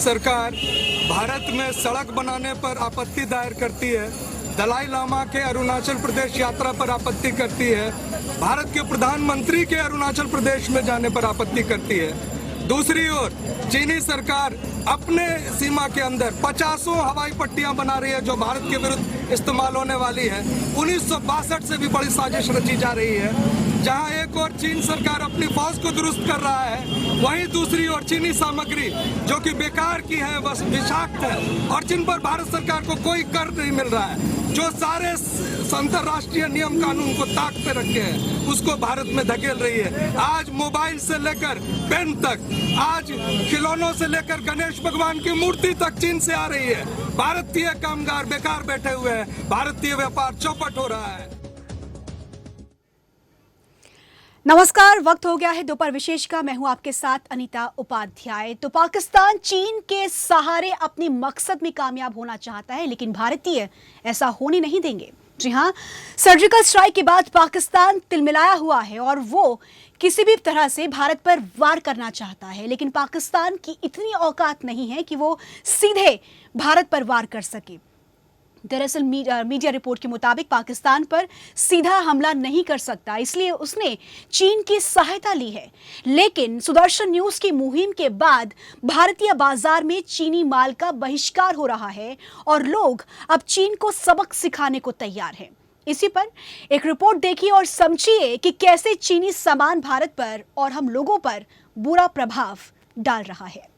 सरकार भारत में सड़क बनाने पर आपत्ति दायर करती है, दलाई लामा के अरुणाचल प्रदेश यात्रा पर आपत्ति करती है, भारत के प्रधानमंत्री के अरुणाचल प्रदेश में जाने पर आपत्ति करती है। दूसरी ओर चीनी सरकार अपने सीमा के अंदर 50 हवाई पट्टियां बना रही है जो भारत के विरुद्ध इस्तेमाल होने वाली है। 1962 से भी बड़ी साजिश रची जा रही है। जहां एक और चीन सरकार अपनी फौज को दुरुस्त कर रहा है, वहीं दूसरी ओर चीनी सामग्री जो कि बेकार की है, बस विषाक्त है और जिन पर भारत सरकार को कोई कर नहीं मिल रहा है, जो सारे अंतर्राष्ट्रीय नियम कानून को ताक पे रखे हैं, उसको भारत में धकेल रही है। आज मोबाइल से लेकर पेन तक, आज खिलौनों से लेकर गणेश भगवान की मूर्ति तक चीन से आ रही है। भारतीय कामगार बेकार बैठे हुए हैं, भारतीय व्यापार चौपट हो रहा है। नमस्कार, वक्त हो गया है दोपहर विशेष का। मैं हूं आपके साथ अनीता उपाध्याय। तो पाकिस्तान चीन के सहारे अपने मकसद में कामयाब होना चाहता है, लेकिन भारतीय ऐसा होने नहीं देंगे। जी हां, सर्जिकल स्ट्राइक के बाद पाकिस्तान तिलमिलाया हुआ है और वो किसी भी तरह से भारत पर वार करना चाहता है, लेकिन पाकिस्तान की इतनी औकात नहीं है कि वो सीधे भारत पर वार कर सके। दरअसल मीडिया रिपोर्ट के मुताबिक पाकिस्तान पर सीधा हमला नहीं कर सकता, इसलिए उसने चीन की सहायता ली है। लेकिन सुदर्शन न्यूज की मुहिम के बाद भारतीय बाजार में चीनी माल का बहिष्कार हो रहा है और लोग अब चीन को सबक सिखाने को तैयार हैं। इसी पर एक रिपोर्ट देखिए और समझिए कि कैसे चीनी सामान भारत पर और हम लोगों पर बुरा प्रभाव डाल रहा है।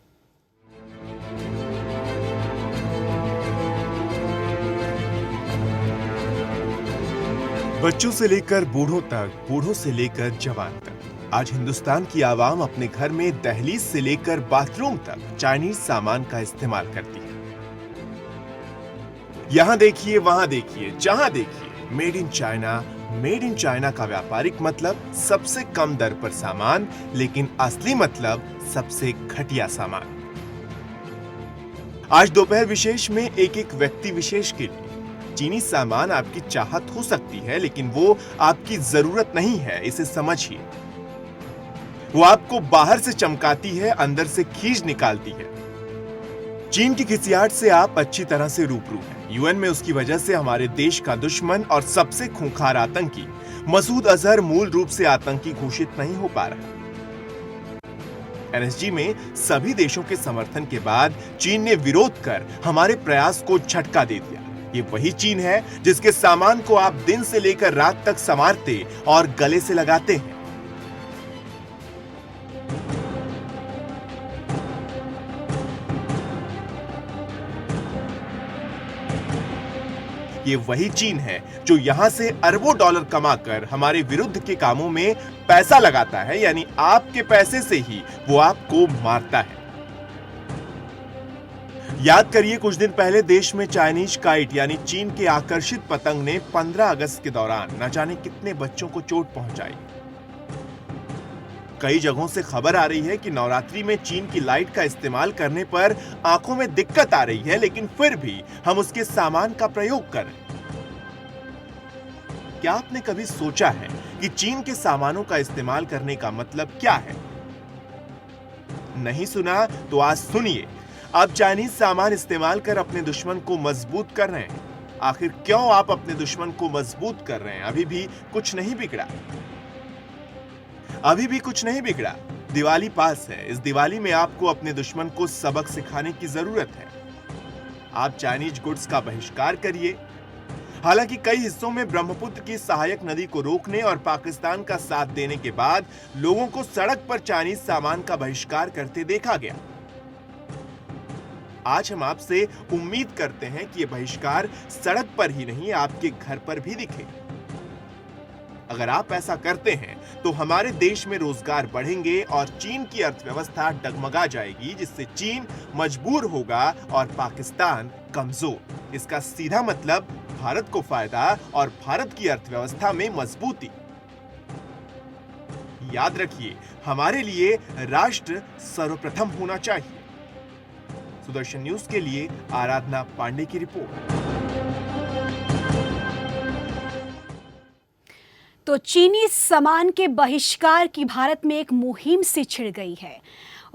बच्चों से लेकर बूढ़ों तक, बूढ़ों से लेकर जवान तक, आज हिंदुस्तान की आवाम अपने घर में दहलीज से लेकर बाथरूम तक चाइनीज सामान का इस्तेमाल करती है। यहां देखिए, वहां देखिए, जहां देखिए, made in China. Made in China का व्यापारिक मतलब सबसे कम दर पर सामान, लेकिन असली मतलब सबसे घटिया सामान। आज दोपहर विशेष में एक व्यक्ति विशेष के लिए चीनी सामान आपकी चाहत हो सकती है, लेकिन वो आपकी जरूरत नहीं है, इसे समझिए। वो आपको बाहर से चमकाती है, अंदर से खींच निकालती है। चीन की खिसियाट से आप अच्छी तरह से रूबरू हैं। यूएन में उसकी वजह से हमारे देश का दुश्मन और सबसे खूंखार आतंकी मसूद अजहर मूल रूप से आतंकी घोषित नहीं हो पा रहा। एनएसजी में सभी देशों के समर्थन के बाद चीन ने विरोध कर हमारे प्रयास को झटका दे दिया। ये वही चीन है जिसके सामान को आप दिन से लेकर रात तक संवारते और गले से लगाते हैं। ये वही चीन है जो यहां से अरबों डॉलर कमाकर हमारे विरुद्ध के कामों में पैसा लगाता है, यानी आपके पैसे से ही वो आपको मारता है। याद करिए, कुछ दिन पहले देश में चाइनीज काइट यानी चीन के आकर्षित पतंग ने 15 अगस्त के दौरान न जाने कितने बच्चों को चोट पहुंचाई। कई जगहों से खबर आ रही है कि नवरात्रि में चीन की लाइट का इस्तेमाल करने पर आंखों में दिक्कत आ रही है, लेकिन फिर भी हम उसके सामान का प्रयोग कर रहे हैं। क्या आपने कभी सोचा है कि चीन के सामानों का इस्तेमाल करने का मतलब क्या है? नहीं सुना तो आज सुनिए। आप चाइनीज सामान इस्तेमाल कर अपने दुश्मन को मजबूत कर रहे हैं। आखिर क्यों आप अपने दुश्मन को मजबूत कर रहे हैं? अभी भी कुछ नहीं बिगड़ा। अभी भी कुछ नहीं बिगड़ा। दिवाली पास है। इस दिवाली में आपको अपने दुश्मन को सबक सिखाने की जरूरत है। आप चाइनीज गुड्स का बहिष्कार करिए। हालांकि कई हिस्सों में ब्रह्मपुत्र की सहायक नदी को रोकने और पाकिस्तान का साथ देने के बाद लोगों को सड़क पर चाइनीज सामान का बहिष्कार करते देखा गया। आज हम आपसे उम्मीद करते हैं कि यह बहिष्कार सड़क पर ही नहीं, आपके घर पर भी दिखे। अगर आप ऐसा करते हैं तो हमारे देश में रोजगार बढ़ेंगे और चीन की अर्थव्यवस्था डगमगा जाएगी, जिससे चीन मजबूर होगा और पाकिस्तान कमजोर। इसका सीधा मतलब भारत को फायदा और भारत की अर्थव्यवस्था में मजबूती। याद रखिए, हमारे लिए राष्ट्र सर्वप्रथम होना चाहिए। सुदर्शन न्यूज के लिए आराधना पांडे की रिपोर्ट। तो चीनी सामान के बहिष्कार की भारत में एक मुहिम सी छिड़ गई है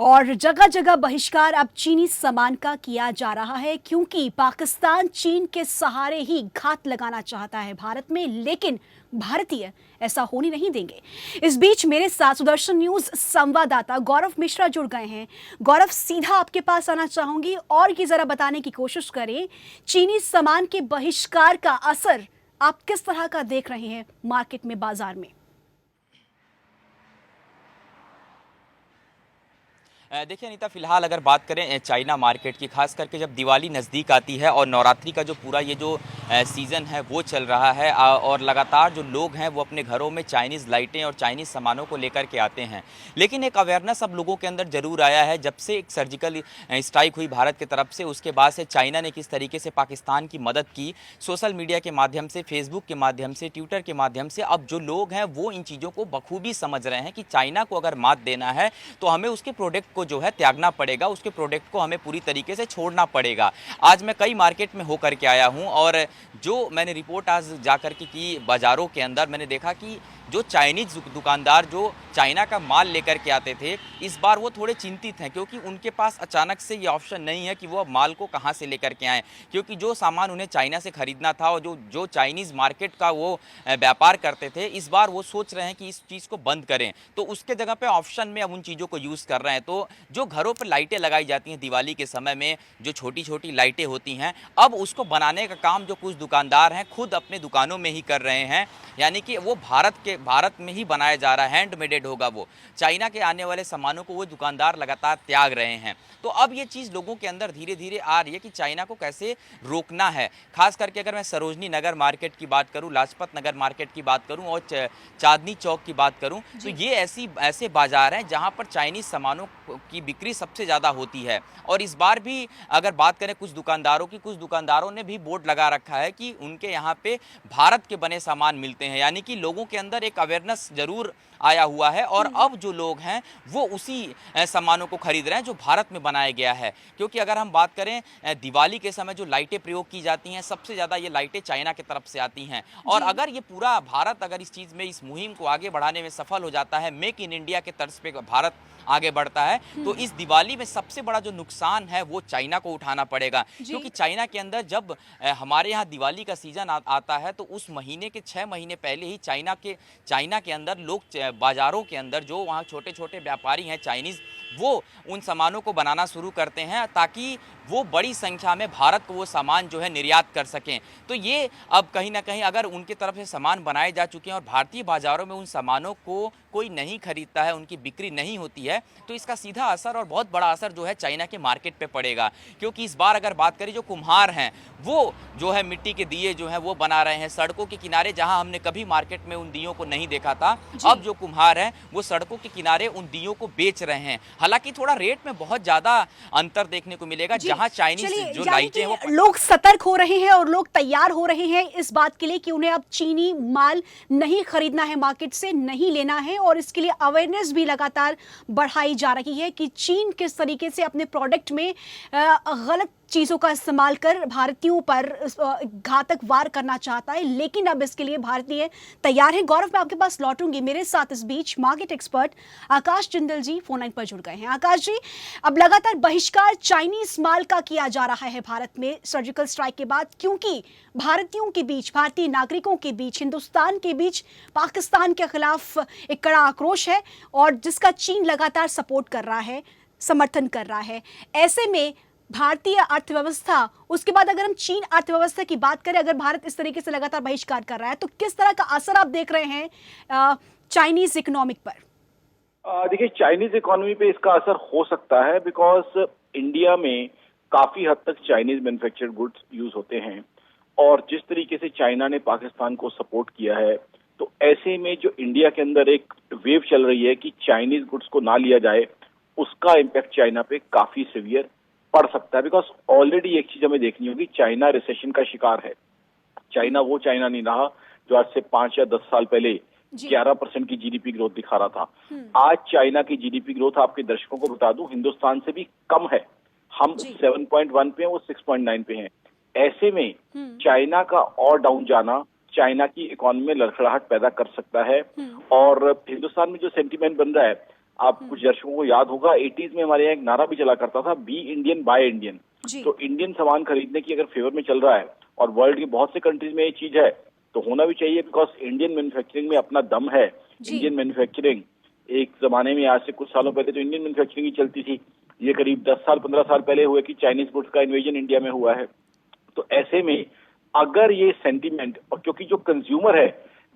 और जगह जगह बहिष्कार अब चीनी सामान का किया जा रहा है क्योंकि पाकिस्तान चीन के सहारे ही घात लगाना चाहता है भारत में, लेकिन भारतीय ऐसा होने नहीं देंगे। इस बीच मेरे साथ सुदर्शन न्यूज संवाददाता गौरव मिश्रा जुड़ गए हैं। गौरव, सीधा आपके पास आना चाहूंगी और ये जरा बताने की कोशिश करें, चीनी सामान के बहिष्कार का असर आप किस तरह का देख रहे हैं मार्केट में, बाजार में? देखिए अनीता, फिलहाल अगर बात करें चाइना मार्केट की, खास करके जब दिवाली नज़दीक आती है और नवरात्रि का जो पूरा ये जो सीज़न है वो चल रहा है और लगातार जो लोग हैं वो अपने घरों में चाइनीज़ लाइटें और चाइनीज़ सामानों को लेकर के आते हैं। लेकिन एक अवेयरनेस अब लोगों के अंदर ज़रूर आया है जब से एक सर्जिकल स्ट्राइक हुई भारत की तरफ से, उसके बाद से चाइना ने किस तरीके से पाकिस्तान की मदद की, सोशल मीडिया के माध्यम से, फेसबुक के माध्यम से, ट्विटर के माध्यम से। अब जो लोग हैं वो इन चीज़ों को बखूबी समझ रहे हैं कि चाइना को अगर मात देना है तो हमें उसके प्रोडक्ट को जो है त्यागना पड़ेगा, उसके प्रोडक्ट को हमें पूरी तरीके से छोड़ना पड़ेगा। आज मैं कई मार्केट में होकर के आया हूं और जो मैंने रिपोर्ट आज जाकर के की बाज़ारों के अंदर, मैंने देखा कि जो चाइनीज़ दुकानदार जो चाइना का माल लेकर के आते थे, इस बार वो थोड़े चिंतित हैं क्योंकि उनके पास अचानक से ये ऑप्शन नहीं है कि वो माल को कहाँ से लेकर के आएँ, क्योंकि जो सामान उन्हें चाइना से ख़रीदना था और जो चाइनीज़ मार्केट का वो व्यापार करते थे, इस बार वो सोच रहे हैं कि इस चीज़ को बंद करें, तो उसके जगह पे ऑप्शन में अब उन चीज़ों को यूज़ कर रहे हैं। तो जो घरों पर लाइटें लगाई जाती हैं दिवाली के समय में, जो छोटी छोटी लाइटें होती हैं, अब उसको बनाने का काम जो कुछ दुकानदार हैं खुद अपने दुकानों में ही कर रहे हैं, यानी कि वो भारत में ही बनाया जा रहा है, हैंडमेडेड होगा वो। चाइना के आने वाले सामानों को वो दुकानदार लगातार त्याग रहे हैं। तो अब ये चीज़ लोगों के अंदर धीरे धीरे आ रही है कि चाइना को कैसे रोकना है। खास करके अगर मैं सरोजनी नगर मार्केट की बात करूं, लाजपत नगर मार्केट की बात करूं और चांदनी चौक की बात करूं, तो ये ऐसे बाजार हैं जहां पर चाइनीज़ सामानों की बिक्री सबसे ज़्यादा होती है। और इस बार भी अगर बात करें कुछ दुकानदारों की, कुछ दुकानदारों ने भी बोर्ड लगा रखा है कि उनके यहाँ पे भारत के बने सामान मिलते हैं, यानी कि लोगों के अंदर एक अवेयरनेस जरूर आया हुआ है और अब जो लोग हैं वो उसी सामानों को खरीद रहे हैं जो भारत में बनाया गया है। क्योंकि अगर हम बात करें दिवाली के समय जो लाइटें प्रयोग की जाती हैं, सबसे ज़्यादा ये लाइटें चाइना की तरफ से आती हैं। और अगर ये पूरा भारत अगर इस चीज़ में, इस मुहिम को आगे बढ़ाने में सफल हो जाता है, मेक इन इंडिया के तर्ज पे भारत आगे बढ़ता है, तो इस दिवाली में सबसे बड़ा जो नुकसान है वो चाइना को उठाना पड़ेगा। क्योंकि चाइना के अंदर जब हमारे यहाँ दिवाली का सीजन आता है तो उस महीने के 6 महीने पहले ही चाइना के अंदर लोग बाजारों के अंदर जो वहाँ छोटे छोटे व्यापारी हैं चाइनीज़, वो उन सामानों को बनाना शुरू करते हैं ताकि वो बड़ी संख्या में भारत को वो सामान जो है निर्यात कर सकें। तो ये अब कहीं ना कहीं अगर उनकी तरफ से सामान बनाए जा चुके हैं और भारतीय बाज़ारों में उन सामानों को कोई नहीं खरीदता है, उनकी बिक्री नहीं होती है, तो इसका सीधा असर और बहुत बड़ा असर जो है चाइना के मार्केट पे पड़ेगा। क्योंकि इस बार अगर बात करें, जो कुम्हार हैं वो जो है मिट्टी के दिए जो हैं वो बना रहे हैं सड़कों के किनारे, जहां हमने कभी मार्केट में उन दियों को नहीं देखा था। अब जो कुम्हार हैं वो सड़कों के किनारे उन दियों को बेच रहे हैं। हालांकि थोड़ा रेट में बहुत ज्यादा अंतर देखने को मिलेगा, जहां चाइनीज जो लाइटें वो लोग सतर्क हो रहे हैं और लोग तैयार हो रहे हैं इस बात के लिए कि उन्हें अब चीनी माल नहीं खरीदना है, मार्केट से नहीं लेना है, और इसके लिए अवेयरनेस भी लगातार बढ़ाई जा रही है कि चीन किस तरीके से अपने प्रोडक्ट में गलत चीज़ों का इस्तेमाल कर भारतीयों पर घातक वार करना चाहता है। लेकिन अब इसके लिए भारतीय तैयार हैं। गौरव, मैं आपके पास लौटूंगी। मेरे साथ इस बीच मार्केट एक्सपर्ट आकाश जिंदल जी फोन लाइन पर जुड़ गए हैं। आकाश जी, अब लगातार बहिष्कार चाइनीज माल का किया जा रहा है भारत में सर्जिकल स्ट्राइक के बाद, क्योंकि भारतीयों के बीच, भारतीय नागरिकों के बीच, हिंदुस्तान के बीच पाकिस्तान के खिलाफ एक कड़ा आक्रोश है और जिसका चीन लगातार सपोर्ट कर रहा है, समर्थन कर रहा है। ऐसे में भारतीय अर्थव्यवस्था, उसके बाद अगर हम चीन अर्थव्यवस्था की बात करें, अगर भारत इस तरीके से लगातार बहिष्कार कर रहा है तो किस तरह का असर आप देख रहे हैं चाइनीज इकोनॉमिक पर? देखिए, चाइनीज इकोनॉमी पे इसका असर हो सकता है बिकॉज इंडिया में काफी हद तक चाइनीज मैन्युफैक्चर्ड गुड्स यूज होते हैं और जिस तरीके से चाइना ने पाकिस्तान को सपोर्ट किया है, तो ऐसे में जो इंडिया के अंदर एक वेव चल रही है कि चाइनीज गुड्स को ना लिया जाए, उसका इम्पैक्ट चाइना पे काफी सीवियर पड़ सकता है। बिकॉज ऑलरेडी एक चीज हमें देखनी होगी, चाइना रिसेशन का शिकार है। चाइना वो चाइना नहीं रहा जो आज से 5 या 10 साल पहले 11% की जीडीपी ग्रोथ दिखा रहा था। आज चाइना की जीडीपी ग्रोथ, आपके दर्शकों को बता दूं, हिंदुस्तान से भी कम है। हम 7.1 पे हैं, वो 6.9 पे हैं। ऐसे में चाइना का और डाउन जाना चाइना की इकोनॉमी में लड़खड़ाहट पैदा कर सकता है। और हिंदुस्तान में जो सेंटीमेंट बन रहा है, आप कुछ दर्शकों को याद होगा 80s में हमारे यहाँ एक नारा भी चला करता था, बी इंडियन बाय इंडियन। जी। तो इंडियन सामान खरीदने की अगर फेवर में चल रहा है और वर्ल्ड की बहुत से कंट्रीज में ये चीज है तो होना भी चाहिए, बिकॉज इंडियन मैन्युफैक्चरिंग में अपना दम है। जी। इंडियन मैन्युफैक्चरिंग एक जमाने में, आज से कुछ सालों पहले तो इंडियन मैन्युफैक्चरिंग ही चलती थी। ये करीब 10 साल 15 साल पहले हुए कि चाइनीज गुड्स का इन्वेजन इंडिया में हुआ है। तो ऐसे में अगर ये सेंटीमेंट, और क्योंकि जो कंज्यूमर है,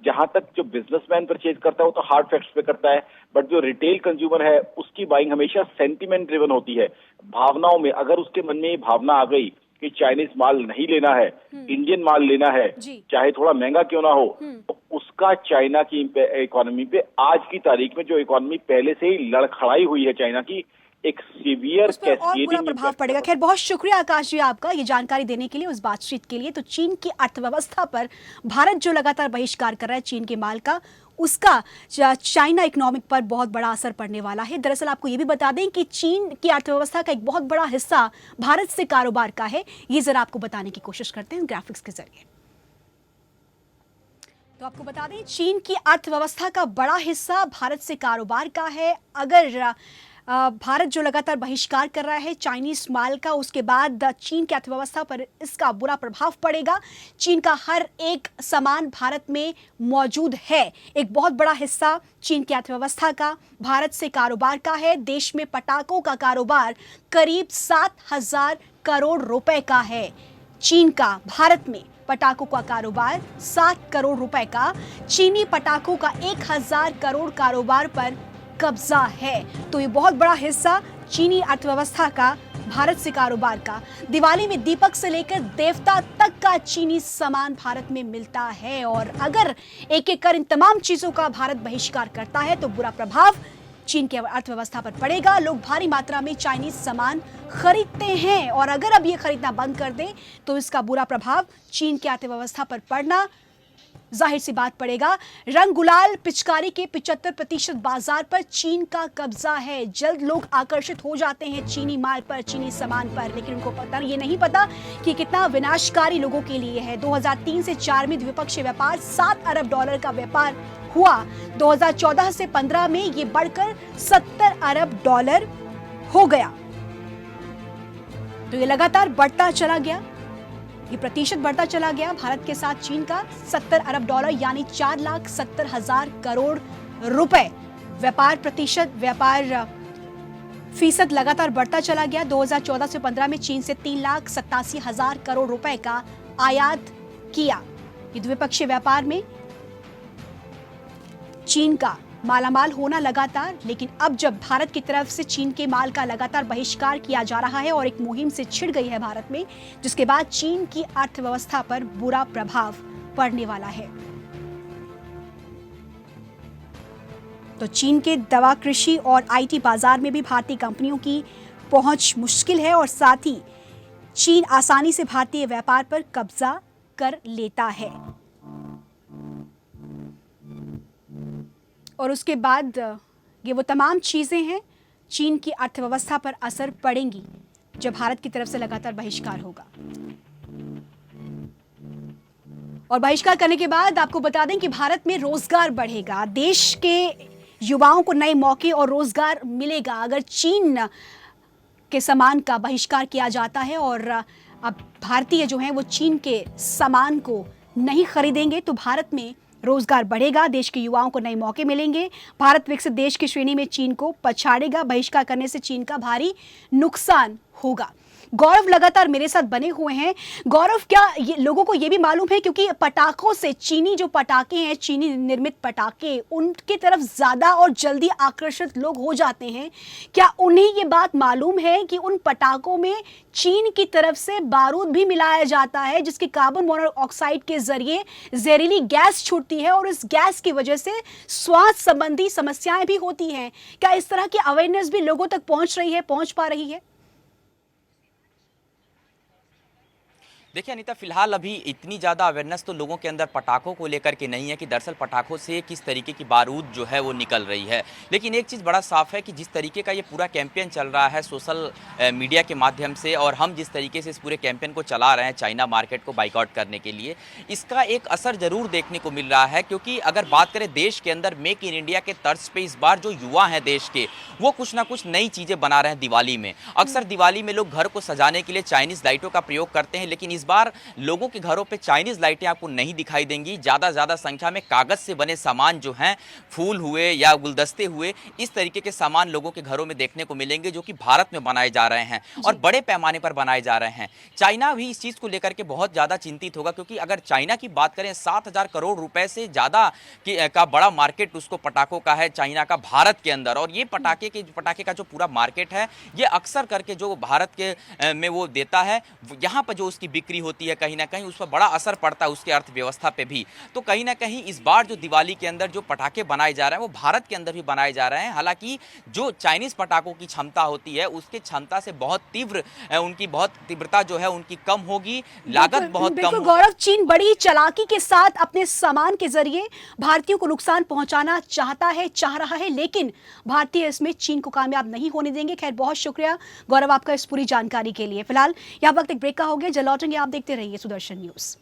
जहां तक जो बिजनेसमैन परचेज करता है वो तो हार्ड फैक्ट्स पे करता है, बट जो रिटेल कंज्यूमर है उसकी बाइंग हमेशा सेंटीमेंट ड्रिवन होती है, भावनाओं में। अगर उसके मन में ये भावना आ गई कि चाइनीज माल नहीं लेना है, इंडियन माल लेना है, जी। चाहे थोड़ा महंगा क्यों ना हो, तो उसका चाइना की इकोनॉमी पे, आज की तारीख में जो इकोनॉमी पहले से ही लड़खड़ाई हुई है चाइना की, एक सीवियर उस पर और बुरा प्रभाव पड़ेगा। खैर, बहुत शुक्रिया आकाश जी आपका ये जानकारी देने के लिए, उस बातचीत के लिए। तो चीन की अर्थव्यवस्था पर भारत जो लगातार बहिष्कार कर रहा है चीन के माल का, उसका चाइना इकोनॉमिक पर बहुत बड़ा असर पड़ने वाला है। दरअसल आपको ये भी बता दें कि चीन की अर्थव्यवस्था का एक बहुत बड़ा हिस्सा भारत से कारोबार का है। ये जरा आपको बताने की कोशिश करते हैं ग्राफिक्स के जरिए। तो आपको बता दें चीन की अर्थव्यवस्था का बड़ा हिस्सा भारत से कारोबार का है। अगर भारत जो लगातार बहिष्कार कर रहा है चाइनीज माल का, उसके बाद चीन की अर्थव्यवस्था पर इसका बुरा प्रभाव पड़ेगा। चीन का हर एक सामान भारत में मौजूद है। एक बहुत बड़ा हिस्सा चीन की अर्थव्यवस्था का भारत से कारोबार का है। देश में पटाखों का कारोबार करीब 7,000 करोड़ रुपए का है। चीन का भारत में पटाखों का कारोबार 7 करोड़ रुपए का। चीनी पटाखों का 1,000 करोड़ कारोबार पर कब्जा है। तो ये बहुत बड़ा हिस्सा चीनी अर्थव्यवस्था का भारत से कारोबार का। दिवाली में दीपक से लेकर देवता तक का चीनी सामान भारत में मिलता है, और अगर एक एक कर इन तमाम चीजों का भारत बहिष्कार करता है तो बुरा प्रभाव चीन की अर्थव्यवस्था पर पड़ेगा। लोग भारी मात्रा में चाइनीज सामान खरीदते हैं, और अगर अब ये खरीदना बंद कर दें तो इसका बुरा प्रभाव चीन की अर्थव्यवस्था पर पड़ना जाहिर सी बात पड़ेगा। रंग गुलाल पिचकारी के 75% बाजार पर चीन का कब्जा है। जल्द लोग आकर्षित हो जाते हैं चीनी माल पर, चीनी सामान पर, लेकिन उनको पता ये नहीं पता कि कितना विनाशकारी लोगों के लिए है। 2003 से 4 में द्विपक्षीय व्यापार $7 अरब का व्यापार हुआ। 2014 से 15 में ये बढ़कर $70 अरब हो गया। तो ये लगातार बढ़ता चला गया, ये प्रतिशत बढ़ता चला गया। भारत के साथ चीन का $70 अरब यानी 4,70,000 करोड़ रुपए व्यापार प्रतिशत, व्यापार फीसद लगातार बढ़ता चला गया। 2014 से 15 में चीन से 3,87,000 करोड़ रुपए का आयात किया। ये द्विपक्षीय व्यापार में चीन का मालामाल होना लगातार, लेकिन अब जब भारत की तरफ से चीन के माल का लगातार बहिष्कार किया जा रहा है और एक मुहिम से छिड़ गई है भारत में, जिसके बाद चीन की अर्थव्यवस्था पर बुरा प्रभाव पड़ने वाला है। तो चीन के दवा, कृषि और आईटी बाजार में भी भारतीय कंपनियों की पहुंच मुश्किल है, और साथ ही चीन आसानी से भारतीय व्यापार पर कब्जा कर लेता है। और उसके बाद ये वो तमाम चीज़ें हैं चीन की अर्थव्यवस्था पर असर पड़ेंगी जब भारत की तरफ से लगातार बहिष्कार होगा। और बहिष्कार करने के बाद आपको बता दें कि भारत में रोजगार बढ़ेगा, देश के युवाओं को नए मौके और रोजगार मिलेगा अगर चीन के सामान का बहिष्कार किया जाता है। और अब भारतीय जो हैं वो चीन के सामान को नहीं खरीदेंगे तो भारत में रोजगार बढ़ेगा, देश के युवाओं को नए मौके मिलेंगे। भारत विकसित देश की श्रेणी में चीन को पछाड़ेगा। बहिष्कार करने से चीन का भारी नुकसान होगा। गौरव लगातार मेरे साथ बने हुए हैं। गौरव, क्या ये लोगों को ये भी मालूम है, क्योंकि पटाखों से, चीनी जो पटाखे हैं, चीनी निर्मित पटाखे, उनकी तरफ ज्यादा और जल्दी आकर्षित लोग हो जाते हैं, क्या उन्हें ये बात मालूम है कि उन पटाखों में चीन की तरफ से बारूद भी मिलाया जाता है, जिसके कार्बन मोनोऑक्साइड के जरिए जहरीली गैस छूटती है और इस गैस की वजह से स्वास्थ्य संबंधी समस्याएं भी होती हैं? क्या इस तरह की अवेयरनेस भी लोगों तक पहुंच रही है, पहुंच पा रही है? देखिए अनीता, फिलहाल अभी इतनी ज़्यादा अवेयरनेस तो लोगों के अंदर पटाखों को लेकर के नहीं है कि दरअसल पटाखों से किस तरीके की बारूद जो है वो निकल रही है। लेकिन एक चीज़ बड़ा साफ है कि जिस तरीके का ये पूरा कैंपेन चल रहा है सोशल मीडिया के माध्यम से, और हम जिस तरीके से इस पूरे कैंपेन को चला रहे हैं चाइना मार्केट को बाइकआउट करने के लिए, इसका एक असर ज़रूर देखने को मिल रहा है। क्योंकि अगर बात करें देश के अंदर मेक इन इंडिया के तर्ज पे, इस बार जो युवा हैं देश के, वो कुछ ना कुछ नई चीज़ें बना रहे हैं दिवाली में। अक्सर दिवाली में लोग घर को सजाने के लिए चाइनीज़ लाइटों का प्रयोग करते हैं, लेकिन इस बार लोगों के घरों पे चाइनीज लाइटें आपको नहीं दिखाई देंगी। ज्यादा संख्या में कागज से बने सामान जो हैं, फूल हुए या गुलदस्ते हुए, इस तरीके के सामान लोगों के घरों में देखने को मिलेंगे जो कि भारत में बनाए जा रहे हैं और बड़े पैमाने पर बनाए जा रहे हैं। चाइना भी इस चीज को लेकर के बहुत ज्यादा चिंतित होगा, क्योंकि अगर चाइना की बात करें 7,000 करोड़ रुपए से ज्यादा का बड़ा मार्केट उसको पटाखों का है चाइना का भारत के अंदर। और ये पटाखे का जो पूरा मार्केट है, ये अक्सर करके जो भारत के में वो देता है, यहाँ पर जो उसकी बिक्री होती है कहीं ना कहीं उस पर बड़ा असर पड़ता है उसके अर्थव्यवस्था पे भी। तो कहीं ना कहीं इस बार जो दिवाली के अंदर जो पटाखे बनाए जा रहे हैं वो भारत के अंदर भी बनाए जा रहे हैं। हालांकि जो चाइनीज पटाखों की क्षमता होती है उसके क्षमता से बहुत तीव्रता जो है उनकी कम होगी, लागत बहुत कम होगी। गौरव, चीन बड़ी चालाकी के साथ अपने सामान के जरिए भारतीयों को नुकसान पहुंचाना चाह रहा है, लेकिन भारतीय इसमें चीन को कामयाब नहीं होने देंगे। खैर, बहुत शुक्रिया गौरव आपका इस पूरी जानकारी के लिए। फिलहाल यह वक्त एक ब्रेक का हो गया, जब लौटेंगे आप देखते रहिए सुदर्शन न्यूज।